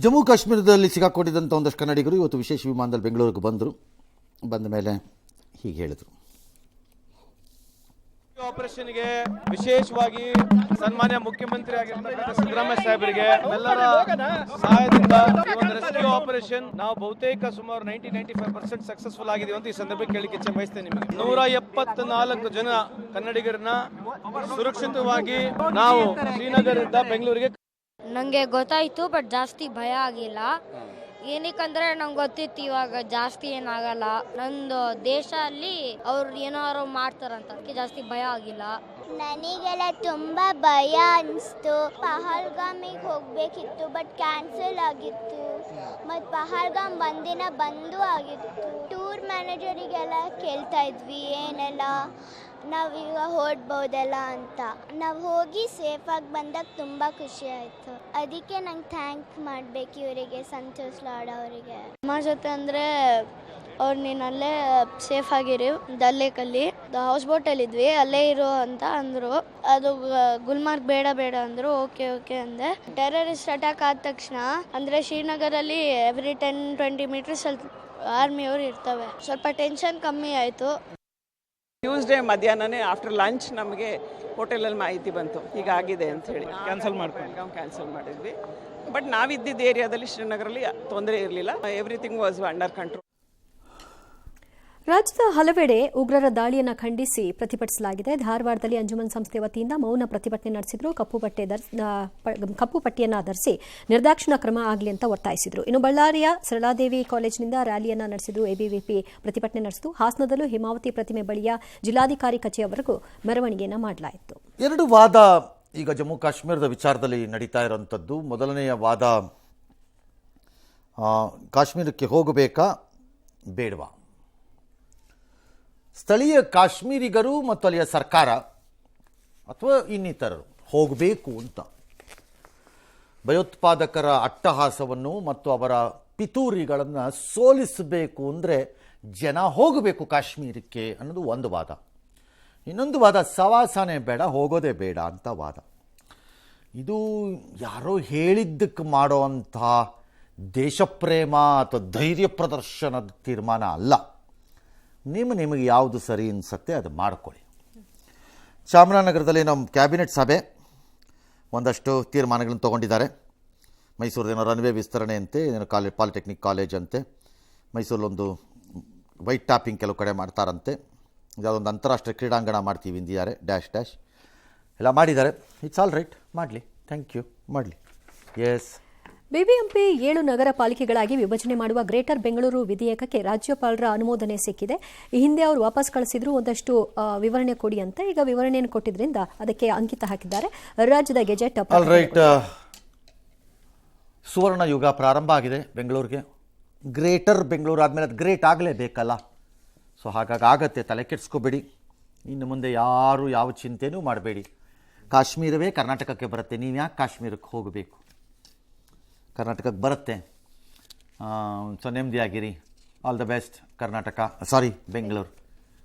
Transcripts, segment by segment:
ಜಮ್ಮು ಕಾಶ್ಮೀರದಲ್ಲಿ ಸಿಕ್ಕಾಕೊಂಡಿದ್ದಂಥ ಒಂದಷ್ಟು ಕನ್ನಡಿಗರು ಇವತ್ತು ವಿಶೇಷ ವಿಮಾನದಲ್ಲಿ ಬೆಂಗಳೂರಿಗೆ ಬಂದ ಮೇಲೆ ಹೀಗೆ ಹೇಳಿದರು. ಆಪರೇಷನ್ಗೆ ವಿಶೇಷವಾಗಿ ಸನ್ಮಾನ್ಯ ಮುಖ್ಯಮಂತ್ರಿ ಆಗಿರ್ತಕ್ಕಂಥ ಸಿದ್ದರಾಮಯ್ಯ ಸಾಹೇಬರಿಗೆ ಎಲ್ಲರ ಸಹಾಯದಿಂದ ಈ ಒಂದು ರೆಸ್ಕ್ಯೂ ಆಪರೇಷನ್ ನಾವು ಬಹುತೇಕ ಸುಮಾರು 90-95% ಸಕ್ಸಸ್ಫುಲ್ ಆಗಿದೀವಿ ಅಂತ ಈ ಸಂದರ್ಭಕ್ಕೆ ಕೇಳಲಿಕ್ಕೆ ಇಚ್ಛೆ ಬಯಸ್ತೇನೆ. ನಿಮಗೆ 174 ಜನ ಕನ್ನಡಿಗರನ್ನ ಸುರಕ್ಷಿತವಾಗಿ ನಾವು ಶ್ರೀನಗರದಿಂದ ಬೆಂಗಳೂರಿಗೆ. ನನಗೆ ಗೊತ್ತಾಯಿತು, ಬಟ್ ಜಾಸ್ತಿ ಭಯ ಆಗಿಲ್ಲ. ಏನಕ್ಕಂದ್ರೆ ನಂಗೆ ಗೊತ್ತಿತ್ತು ಇವಾಗ ಜಾಸ್ತಿ ಏನಾಗಲ್ಲ. ನಂದು ದೇಶ ಅಲ್ಲಿ ಅವ್ರು ಏನಾರು ಮಾಡ್ತಾರಂತ, ಅದಕ್ಕೆ ಜಾಸ್ತಿ ಭಯ ಆಗಿಲ್ಲ. ನನಗೆಲ್ಲ ತುಂಬ ಭಯ ಅನಿಸ್ತು. ಪಹಲ್ಗಾಮಿಗೆ ಹೋಗಬೇಕಿತ್ತು, ಬಟ್ ಕ್ಯಾನ್ಸಲ್ ಆಗಿತ್ತು. ಮತ್ತು ಪಹಲ್ಗಾಮ್ ಒಂದಿನ ಬಂದು ಆಗಿತ್ತು. ಟೂರ್ ಮ್ಯಾನೇಜರಿಗೆಲ್ಲ ಕೇಳ್ತಾ ಇದ್ವಿ ಏನೆಲ್ಲ ನಾವೀಗ ಹೊರಡ್ಬೋದಲ್ಲ ಅಂತ. ನಾವು ಹೋಗಿ ಸೇಫಾಗಿ ಬಂದಾಗ ತುಂಬ ಖುಷಿ ಆಯಿತು. ಅದಕ್ಕೆ ನಂಗೆ ಥ್ಯಾಂಕ್ ಮಾಡಬೇಕು ಇವರಿಗೆ, ಸಂತೋಷ್ ಲಾಡ್ ಅವರಿಗೆ. ಅಮ್ಮ ಜೊತೆ ಅಂದರೆ ಅವ್ರು ನೀನು ಅಲ್ಲೇ ಸೇಫ್ ಆಗಿರಿ, ದಲ್ಲೇಕಲ್ಲಿ ಹೌಸ್ ಬೋಟಲ್ಲಿದ್ವಿ, ಅಲ್ಲೇ ಇರು ಅಂತ ಅಂದರು. ಅದು ಗುಲ್ಮಾರ್ಗ್ ಬೇಡ ಅಂದರು. ಓಕೆ ಅಂದೆ. ಟೆರರಿಸ್ಟ್ ಅಟ್ಯಾಕ್ ಆದ ತಕ್ಷಣ ಅಂದರೆ ಶ್ರೀನಗರಲ್ಲಿ ಎವ್ರಿ 10-20 ಮೀಟರ್ಸ್ ಅಲ್ಲಿ ಆರ್ಮಿಯವರು ಇರ್ತವೆ. ಸ್ವಲ್ಪ ಟೆನ್ಷನ್ ಕಮ್ಮಿ ಆಯಿತು. ಟ್ಯೂಸ್ಡೇ ಮಧ್ಯಾಹ್ನನೇ ಆಫ್ಟರ್ ಲಂಚ್ ನಮಗೆ ಹೋಟೆಲಲ್ಲಿ ಮಾಹಿತಿ ಬಂತು ಹೀಗಾಗಿದೆ ಅಂತ ಹೇಳಿ. ಕ್ಯಾನ್ಸಲ್ ಮಾಡಿದ್ವಿ. ಬಟ್ ನಾವಿದ್ದಿದ್ದ ಏರಿಯಾದಲ್ಲಿ ಶ್ರೀನಗರಲ್ಲಿ ತೊಂದರೆ ಇರಲಿಲ್ಲ. Everything was under control. ರಾಜ್ಯದ ಹಲವೆಡೆ ಉಗ್ರರ ದಾಳಿಯನ್ನು ಖಂಡಿಸಿ ಪ್ರತಿಭಟಿಸಲಾಗಿದೆ. ಧಾರವಾಡದಲ್ಲಿ ಅಂಜುಮನ್ ಸಂಸ್ಥೆ ವತಿಯಿಂದ ಮೌನ ಪ್ರತಿಭಟನೆ ನಡೆಸಿದ್ರು. ಕಪ್ಪು ಪಟ್ಟಿಯನ್ನು ಧರಿಸಿ ನಿರ್ದಾಕ್ಷಿಣ್ಯ ಕ್ರಮ ಆಗಲಿ ಅಂತ ಒತ್ತಾಯಿಸಿದ್ರು. ಇನ್ನು ಬಳ್ಳಾರಿಯ ಸರಳಾದೇವಿ ಕಾಲೇಜಿನಿಂದ ರ್ಯಾಲಿಯನ್ನು ನಡೆಸಿದ್ರು. ಎಬಿವಿಪಿ ಪ್ರತಿಭಟನೆ ನಡೆಸಿತು. ಹಾಸನದಲ್ಲೂ ಹಿಮಾವತಿ ಪ್ರತಿಮೆ ಬಳಿಯ ಜಿಲ್ಲಾಧಿಕಾರಿ ಕಚೇರಿವರೆಗೂ ಮೆರವಣಿಗೆಯನ್ನು ಮಾಡಲಾಯಿತು. ಎರಡು ವಾದ ಈಗ ಜಮ್ಮು ಕಾಶ್ಮೀರದ ವಿಚಾರದಲ್ಲಿ ನಡೀತಾ ಇರೋಂಥದ್ದು. ಮೊದಲನೆಯ ವಾದ, ಕಾಶ್ಮೀರಕ್ಕೆ ಹೋಗಬೇಕಾ ಬೇಡವಾ. ಸ್ಥಳೀಯ ಕಾಶ್ಮೀರಿಗರು ಮತ್ತು ಅಲ್ಲಿಯ ಸರ್ಕಾರ ಅಥವಾ ಇನ್ನಿತರರು ಹೋಗಬೇಕು ಅಂತ ಭಯೋತ್ಪಾದಕರ ಅಟ್ಟಹಾಸವನ್ನು ಮತ್ತು ಅವರ ಪಿತೂರಿಗಳನ್ನು ಸೋಲಿಸಬೇಕು ಅಂದರೆ ಜನ ಹೋಗಬೇಕು ಕಾಶ್ಮೀರಕ್ಕೆ ಅನ್ನೋದು ಒಂದು ವಾದ. ಇನ್ನೊಂದು ವಾದ, ಸವಾಸನೆ ಬೇಡ, ಹೋಗೋದೇ ಬೇಡ ಅಂತ ವಾದ. ಇದು ಯಾರೋ ಹೇಳಿದ್ದಕ್ಕೆ ಮಾಡೋ ಅಂಥ ದೇಶಪ್ರೇಮ ಅಥವಾ ಧೈರ್ಯ ಪ್ರದರ್ಶನದ ತೀರ್ಮಾನ ಅಲ್ಲ. ನಿಮಗೆ ಯಾವುದು ಸರಿ ಅನಿಸುತ್ತೆ ಅದು ಮಾಡಿಕೊಳ್ಳಿ. ಚಾಮರಾಜನಗರದಲ್ಲಿ ನಮ್ಮ ಕ್ಯಾಬಿನೆಟ್ ಸಭೆ ಒಂದಷ್ಟು ತೀರ್ಮಾನಗಳನ್ನು ತೊಗೊಂಡಿದ್ದಾರೆ. ಮೈಸೂರದೇನೋ ರನ್ವೇ ವಿಸ್ತರಣೆ ಅಂತೆ, ಏನೋ ಪಾಲಿಟೆಕ್ನಿಕ್ ಕಾಲೇಜ್ ಅಂತೆ, ಮೈಸೂರಲ್ಲೊಂದು ವೈಟ್ ಟಾಪಿಂಗ್ ಕೆಲವು ಕಡೆ ಮಾಡ್ತಾರಂತೆ, ಯಾವುದೊಂದು ಅಂತಾರಾಷ್ಟ್ರೀಯ ಕ್ರೀಡಾಂಗಣ ಮಾಡ್ತೀವಿ ಇಂದಿದ್ದಾರೆ ಡ್ಯಾಶ್ ಎಲ್ಲ ಮಾಡಿದ್ದಾರೆ. ಇಟ್ಸ್ ಆಲ್ ರೈಟ್, ಮಾಡಲಿ, ಥ್ಯಾಂಕ್ ಯು, ಮಾಡಲಿ. ಎಸ್, ಬಿಬಿಎಂಪಿ 7 ನಗರ ಪಾಲಿಕೆಗಳಾಗಿ ವಿಭಜನೆ ಮಾಡುವ ಗ್ರೇಟರ್ ಬೆಂಗಳೂರು ವಿಧೇಯಕಕ್ಕೆ ರಾಜ್ಯಪಾಲರ ಅನುಮೋದನೆ ಸಿಕ್ಕಿದೆ. ಈ ಹಿಂದೆ ಅವರು ವಾಪಸ್ ಕಳಿಸಿದ್ರು, ಒಂದಷ್ಟು ವಿವರಣೆ ಕೊಡಿ ಅಂತ. ಈಗ ವಿವರಣೆಯನ್ನು ಕೊಟ್ಟಿದ್ರಿಂದ ಅದಕ್ಕೆ ಅಂಕಿತ ಹಾಕಿದ್ದಾರೆ. ರಾಜ್ಯದ ಗೆಜೆಟ್ ಆಲ್ ರೈಟ್. ಸುವರ್ಣ ಯುಗ ಪ್ರಾರಂಭ ಆಗಿದೆ ಬೆಂಗಳೂರಿಗೆ. ಗ್ರೇಟರ್ ಬೆಂಗಳೂರು ಆದಮೇಲೆ ಅದು ಗ್ರೇಟ್ ಆಗಲೇಬೇಕಲ್ಲ. ಸೊ ಹಾಗಾಗಿ ಆಗತ್ತೆ, ತಲೆ ಕೆಡಿಸ್ಕೋಬೇಡಿ. ಇನ್ನು ಮುಂದೆ ಯಾರು ಯಾವ ಚಿಂತೆನೂ ಮಾಡಬೇಡಿ. ಕಾಶ್ಮೀರವೇ ಕರ್ನಾಟಕಕ್ಕೆ ಬರುತ್ತೆ, ನೀವು ಯಾಕೆ ಕಾಶ್ಮೀರಕ್ಕೆ ಹೋಗಬೇಕು? ಕರ್ನಾಟಕಕ್ಕೆ ಬರುತ್ತೆ. ಸೊ ನೆಮ್ಮದಿಯಾಗಿರಿ. All the best Bengaluru,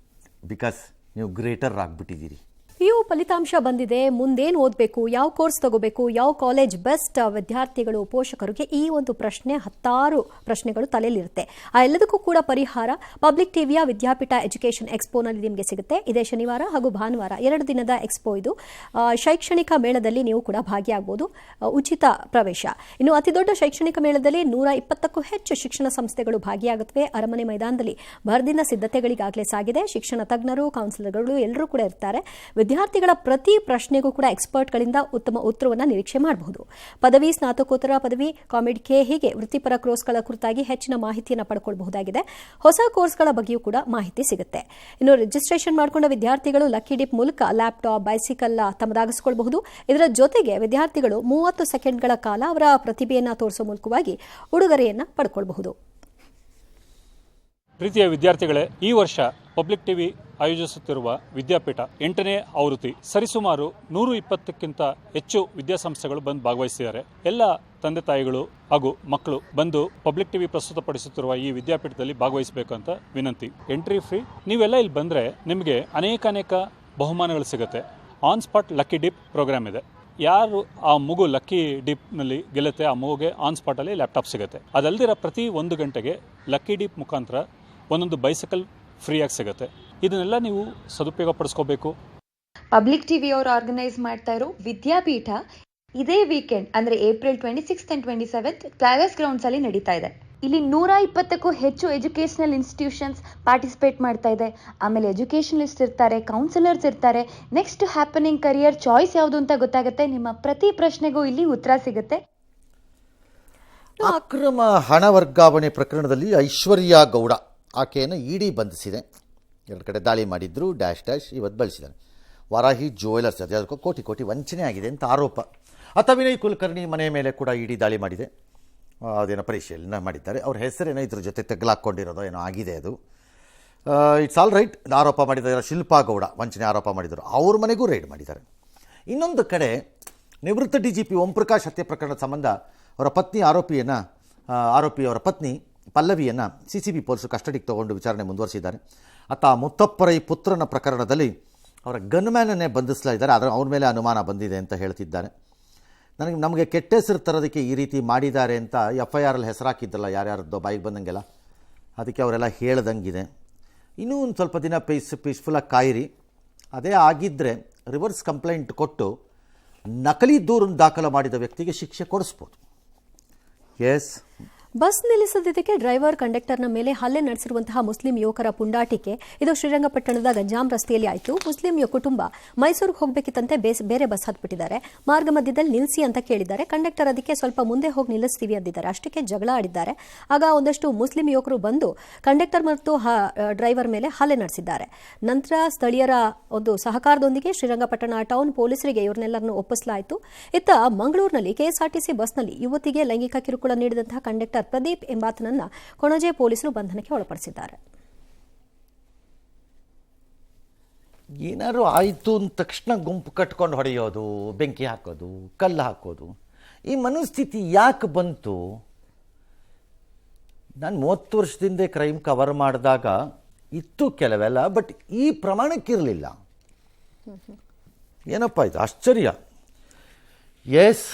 because ನೀವು ಗ್ರೇಟರ್ ಆಗಿಬಿಟ್ಟಿದ್ದೀರಿ. PU ಫಲಿತಾಂಶ ಬಂದಿದೆ. ಮುಂದೇನು ಓದಬೇಕು, ಯಾವ ಕೋರ್ಸ್ ತಗೋಬೇಕು, ಯಾವ ಕಾಲೇಜ್ ಬೆಸ್ಟ್, ವಿದ್ಯಾರ್ಥಿಗಳು ಪೋಷಕರಿಗೆ ಈ ಒಂದು ಪ್ರಶ್ನೆ, 10 ಪ್ರಶ್ನೆಗಳು ತಲೆಯಲ್ಲಿರುತ್ತೆ. ಆ ಎಲ್ಲದಕ್ಕೂ ಕೂಡ ಪರಿಹಾರ ಪಬ್ಲಿಕ್ ಟಿವಿಯ ವಿದ್ಯಾಪೀಠ ಎಜುಕೇಷನ್ ಎಕ್ಸ್ಪೋನಲ್ಲಿ ನಿಮಗೆ ಸಿಗುತ್ತೆ. ಇದೇ ಶನಿವಾರ ಹಾಗೂ ಭಾನುವಾರ 2 ದಿನದ ಎಕ್ಸ್ಪೋ ಇದು. ಶೈಕ್ಷಣಿಕ ಮೇಳದಲ್ಲಿ ನೀವು ಕೂಡ ಭಾಗಿಯಾಗಬಹುದು, ಉಚಿತ ಪ್ರವೇಶ. ಇನ್ನು ಅತಿದೊಡ್ಡ ಶೈಕ್ಷಣಿಕ ಮೇಳದಲ್ಲಿ 120ಕ್ಕೂ ಹೆಚ್ಚು ಶಿಕ್ಷಣ ಸಂಸ್ಥೆಗಳು ಭಾಗಿಯಾಗುತ್ತವೆ. ಅರಮನೆ ಮೈದಾನದಲ್ಲಿ ಭರದಿನ ಸಿದ್ಧತೆಗಳಿಗಾಗಲೇ ಸಾಗಿದೆ. ಶಿಕ್ಷಣ ತಜ್ಞರು, ಕೌನ್ಸಿಲರ್ಗಳು ಎಲ್ಲರೂ ಕೂಡ ಇರ್ತಾರೆ. ವಿದ್ಯಾರ್ಥಿಗಳ ಪ್ರತಿ ಪ್ರಶ್ನೆಗೂ ಕೂಡ ಎಕ್ಸ್ಪರ್ಟ್ಗಳಿಂದ ಉತ್ತಮ ಉತ್ತರವನ್ನು ನಿರೀಕ್ಷೆ ಮಾಡಬಹುದು. ಪದವಿ, ಸ್ನಾತಕೋತ್ತರ ಪದವಿ, ಕಾಮಿಡ್-ಕೆ ಹೀಗೆ ವೃತ್ತಿಪರ ಕೋರ್ಸ್ಗಳ ಕುರಿತಾಗಿ ಹೆಚ್ಚಿನ ಮಾಹಿತಿಯನ್ನು ಪಡ್ಕೊಳ್ಳಬಹುದಾಗಿದೆ. ಹೊಸ ಕೋರ್ಸ್ಗಳ ಬಗ್ಗೆಯೂ ಕೂಡ ಮಾಹಿತಿ ಸಿಗುತ್ತೆ. ಇನ್ನು ರಿಜಿಸ್ಟ್ರೇಷನ್ ಮಾಡಿಕೊಂಡ ವಿದ್ಯಾರ್ಥಿಗಳು ಲಕ್ಕಿ ಡಿಪ್ ಮೂಲಕ ಲ್ಯಾಪ್ಟಾಪ್, ಬೈಸಿಕಲ್ ತಮ್ಮದಾಗಿಸಿಕೊಳ್ಳಬಹುದು. ಇದರ ಜೊತೆಗೆ ವಿದ್ಯಾರ್ಥಿಗಳು 30 ಸೆಕೆಂಡ್ಗಳ ಕಾಲ ಅವರ ಪ್ರತಿಭೆಯನ್ನು ತೋರಿಸುವ ಮೂಲಕವಾಗಿ ಉಡುಗೊರೆಯನ್ನು ಪಡ್ಕೊಳ್ಳಬಹುದು. ಪ್ರೀತಿಯ ವಿದ್ಯಾರ್ಥಿಗಳೇ, ಈ ವರ್ಷ ಪಬ್ಲಿಕ್ ಟಿವಿ ಆಯೋಜಿಸುತ್ತಿರುವ ವಿದ್ಯಾಪೀಠ 8ನೇ ಆವೃತ್ತಿ ಸರಿಸುಮಾರು 120ಕ್ಕಿಂತ ಹೆಚ್ಚು ವಿದ್ಯಾಸಂಸ್ಥೆಗಳು ಬಂದು ಭಾಗವಹಿಸಿದ್ದಾರೆ. ಎಲ್ಲ ತಂದೆ ತಾಯಿಗಳು ಹಾಗೂ ಮಕ್ಕಳು ಬಂದು ಪಬ್ಲಿಕ್ ಟಿವಿ ಪ್ರಸ್ತುತಪಡಿಸುತ್ತಿರುವ ಈ ವಿದ್ಯಾಪೀಠದಲ್ಲಿ ಭಾಗವಹಿಸಬೇಕು ಅಂತ ವಿನಂತಿ. Entry free. ನೀವೆಲ್ಲ ಇಲ್ಲಿ ಬಂದರೆ ನಿಮಗೆ ಅನೇಕ ಬಹುಮಾನಗಳು ಸಿಗುತ್ತೆ. On spot lucky dip programme ಇದೆ. ಯಾರು ಆ ಮಗು ಲಕ್ಕಿ ಡೀಪ್ನಲ್ಲಿ ಗೆಲ್ಲುತ್ತೆ ಆ ಮಗುಗೆ ಆನ್ ಸ್ಪಾಟಲ್ಲಿ ಲ್ಯಾಪ್ಟಾಪ್ ಸಿಗುತ್ತೆ. ಅದಲ್ದಿರ ಪ್ರತಿ 1 ಗಂಟೆಗೆ ಲಕ್ಕಿ ಡೀಪ್ ಮುಖಾಂತರ ಒಂದೊಂದು ಬೈಸೈಕಲ್ ಫ್ರೀಯಾಗಿ ಸಿಗುತ್ತೆ. ಇದನ್ನೆಲ್ಲ ನೀವು ಸದುಪಯೋಗ ಪಡಿಸ್ಕೋಬೇಕು. ಪಬ್ಲಿಕ್ ಟಿವಿ ಅವರು ಆರ್ಗನೈಸ್ ಮಾಡ್ತಾ ಇರೋ ವಿದ್ಯಾಪೀಠ ಇದೇ ವೀಕೆಂಡ್ ಅಂದ್ರೆ ಏಪ್ರಿಲ್ 26 and 27 ಕ್ಲಾವೆಸ್ ಗ್ರೌಂಡ್ಸ್ ಅಲ್ಲಿ ನಡೀತಾ ಇದೆ. ಇಲ್ಲಿ 120ಕ್ಕೂ ಹೆಚ್ಚು ಎಜುಕೇಶನಲ್ ಇನ್ಸ್ಟಿಟ್ಯೂಷನ್ಸ್ ಪಾರ್ಟಿಸಿಪೇಟ್ ಮಾಡ್ತಾ ಇದೆ. ಆಮೇಲೆ ಎಜುಕೇಶನಲಿಸ್ಟ್ ಇರ್ತಾರೆ, ಕೌನ್ಸಿಲರ್ಸ್ ಇರ್ತಾರೆ. ನೆಕ್ಸ್ಟ್ ಹ್ಯಾಪನಿಂಗ್ ಕರಿಯರ್ ಚಾಯ್ಸ್ ಯಾವುದು ಅಂತ ಗೊತ್ತಾಗುತ್ತೆ. ನಿಮ್ಮ ಪ್ರತಿ ಪ್ರಶ್ನೆಗೂ ಇಲ್ಲಿ ಉತ್ತರ ಸಿಗುತ್ತೆ. ಅಕ್ರಮ ಹಣ ವರ್ಗಾವಣೆ ಪ್ರಕರಣದಲ್ಲಿ ಐಶ್ವರ್ಯ ಗೌಡ ಆಕೆಯನ್ನು ಇಡಿ ಬಂಧಿಸಿದೆ. 2 ಕಡೆ ದಾಳಿ ಮಾಡಿದ್ರು ಇವತ್ತು ಬಳಸಿದ್ದಾರೆ. ವಾರಾಹಿ ಜ್ಯುವೆಲರ್ಸ್ ಅದಕ್ಕೂ ಕೋಟಿ ವಂಚನೆ ಆಗಿದೆ ಅಂತ ಆರೋಪ. ವಿನಯ್ ಕುಲಕರ್ಣಿ ಮನೆ ಮೇಲೆ ಕೂಡ ಇಡಿ ದಾಳಿ ಮಾಡಿದೆ. ಅದೇನೋ ಪರಿಶೀಲನೆ ಮಾಡಿದ್ದಾರೆ. ಅವ್ರ ಹೆಸರೇನೋ ಇದ್ರ ಜೊತೆ ತೆಗೆಲಾಕೊಂಡಿರೋದೋ ಏನೋ ಆಗಿದೆ. ಅದು ಇಟ್ಸ್ ಆಲ್ ರೈಟ್. ಆರೋಪ ಮಾಡಿದ್ದಾರೆ ಶಿಲ್ಪಾ ಗೌಡ ವಂಚನೆ ಆರೋಪ ಮಾಡಿದರು. ಅವ್ರ ಮನೆಗೂ ರೈಡ್ ಮಾಡಿದ್ದಾರೆ. ಇನ್ನೊಂದು ಕಡೆ ನಿವೃತ್ತ DGP ಓಂ ಪ್ರಕಾಶ್ ಹತ್ಯೆ ಪ್ರಕರಣದ ಸಂಬಂಧ ಅವರ ಪತ್ನಿ ಆರೋಪಿಯವರ ಪತ್ನಿ ಪಲ್ಲವಿಯನ್ನು CCB ಪೊಲೀಸರು ಕಸ್ಟಡಿಗೆ ತಗೊಂಡು ವಿಚಾರಣೆ ಮುಂದುವರಿಸಿದ್ದಾರೆ. ಮುತ್ತಪ್ಪರೈ ಪುತ್ರನ ಪ್ರಕರಣದಲ್ಲಿ ಅವರ ಗನ್ಮ್ಯಾನನ್ನೇ ಬಂಧಿಸ್ತಾ ಇದ್ದಾರೆ. ಆದರೆ ಅವ್ರ ಮೇಲೆ ಅನುಮಾನ ಬಂದಿದೆ ಅಂತ ಹೇಳ್ತಿದ್ದಾರೆ. ನಮಗೆ ಕೆಟ್ಟ ಹೆಸರು ತರೋದಕ್ಕೆ ಈ ರೀತಿ ಮಾಡಿದ್ದಾರೆ ಅಂತ FIR ಅಲ್ಲಿ ಹೆಸರಾಕಿದ್ದಲ್ಲ ಯಾರ್ಯಾರದ್ದೋ ಬಾಯಿಗೆ ಬಂದಂಗೆಲ್ಲ, ಅದಕ್ಕೆ ಅವರೆಲ್ಲ ಹೇಳ್ದಂಗಿದೆ. ಇನ್ನೂ ಒಂದು ಸ್ವಲ್ಪ ದಿನ ಪೀಸ್ಫುಲ್ಲಾಗಿ ಕಾಯಿರಿ. ಅದೇ ಆಗಿದ್ದರೆ ರಿವರ್ಸ್ ಕಂಪ್ಲೇಂಟ್ ಕೊಟ್ಟು ನಕಲಿ ದೂರನ್ನು ದಾಖಲು ಮಾಡಿದ ವ್ಯಕ್ತಿಗೆ ಶಿಕ್ಷೆ ಕೊಡಿಸ್ಬೋದು. ಎಸ್, ಬಸ್ ನಿಲ್ಲಿಸದಿದ್ದಕ್ಕೆ ಡ್ರೈವರ್ ಕಂಡಕ್ಟರ್ನ ಮೇಲೆ ಹಲ್ಲೆ ನಡೆಸಿರುವಂತಹ ಮುಸ್ಲಿಂ ಯುವಕರ ಪುಂಡಾಟಿಕೆ ಇದು ಶ್ರೀರಂಗಪಟ್ಟಣದ ಗಂಜಾಂ ರಸ್ತೆಯಲ್ಲಿ ಆಯಿತು. ಮುಸ್ಲಿಂ ಕುಟುಂಬ ಮೈಸೂರಿಗೆ ಹೋಗಬೇಕಿತ್ತಂತೆ ಬೇರೆ ಬಸ್ ಹತ್ಬಿಟ್ಟಿದ್ದಾರೆ. ಮಾರ್ಗ ಮಧ್ಯದಲ್ಲಿ ನಿಲ್ಲಿಸಿ ಅಂತ ಕೇಳಿದ್ದಾರೆ. ಕಂಡಕ್ಟರ್ ಅದಕ್ಕೆ ಸ್ವಲ್ಪ ಮುಂದೆ ಹೋಗಿ ನಿಲ್ಲಿಸ್ತೀವಿ ಅಂದಿದ್ದಾರೆ. ಅಷ್ಟಕ್ಕೆ ಜಗಳ ಆಡಿದ್ದಾರೆ. ಆಗ ಒಂದಷ್ಟು ಮುಸ್ಲಿಂ ಯುವಕರು ಬಂದು ಕಂಡಕ್ಟರ್ ಮತ್ತು ಡ್ರೈವರ್ ಮೇಲೆ ಹಲ್ಲೆ ನಡೆಸಿದ್ದಾರೆ. ನಂತರ ಸ್ಥಳೀಯರ ಒಂದು ಸಹಕಾರದೊಂದಿಗೆ ಶ್ರೀರಂಗಪಟ್ಟಣ ಟೌನ್ ಪೊಲೀಸರಿಗೆ ಇವರನ್ನೆಲ್ಲರನ್ನು ಒಪ್ಪಿಸಲಾಯಿತು. ಇತ್ತ ಮಂಗಳೂರಿನಲ್ಲಿ KSRTC ಬಸ್ನಲ್ಲಿ ಯುವತಿಗೆ ಲೈಂಗಿಕ ಕಿರುಕುಳ ನೀಡಿದಂತಹ ಕಂಡಕ್ಟರ್ ಪ್ರದೀಪ್ ಎಂಬಾತನನ್ನ ಕೊಣಜೆ ಪೊಲೀಸರು ಬಂಧನಕ್ಕೆ ಒಳಪಡಿಸಿದ್ದಾರೆ. ಏನಾದ್ರು ಆಯಿತು ಅಂದ ತಕ್ಷಣ ಗುಂಪು ಕಟ್ಕೊಂಡು ಹೊಡೆಯೋದು, ಬೆಂಕಿ ಹಾಕೋದು, ಕಲ್ಲು ಹಾಕೋದು, ಈ ಮನಸ್ಥಿತಿ ಯಾಕೆ ಬಂತು? ನಾನು 30 ವರ್ಷದಿಂದ ಕ್ರೈಮ್ ಕವರ್ ಮಾಡಿದಾಗ ಇತ್ತು ಕೆಲವೆಲ್ಲ, ಬಟ್ ಈ ಪ್ರಮಾಣಕ್ಕಿರಲಿಲ್ಲ. ಏನಪ್ಪ ಇದು ಆಶ್ಚರ್ಯ. ಎಸ್.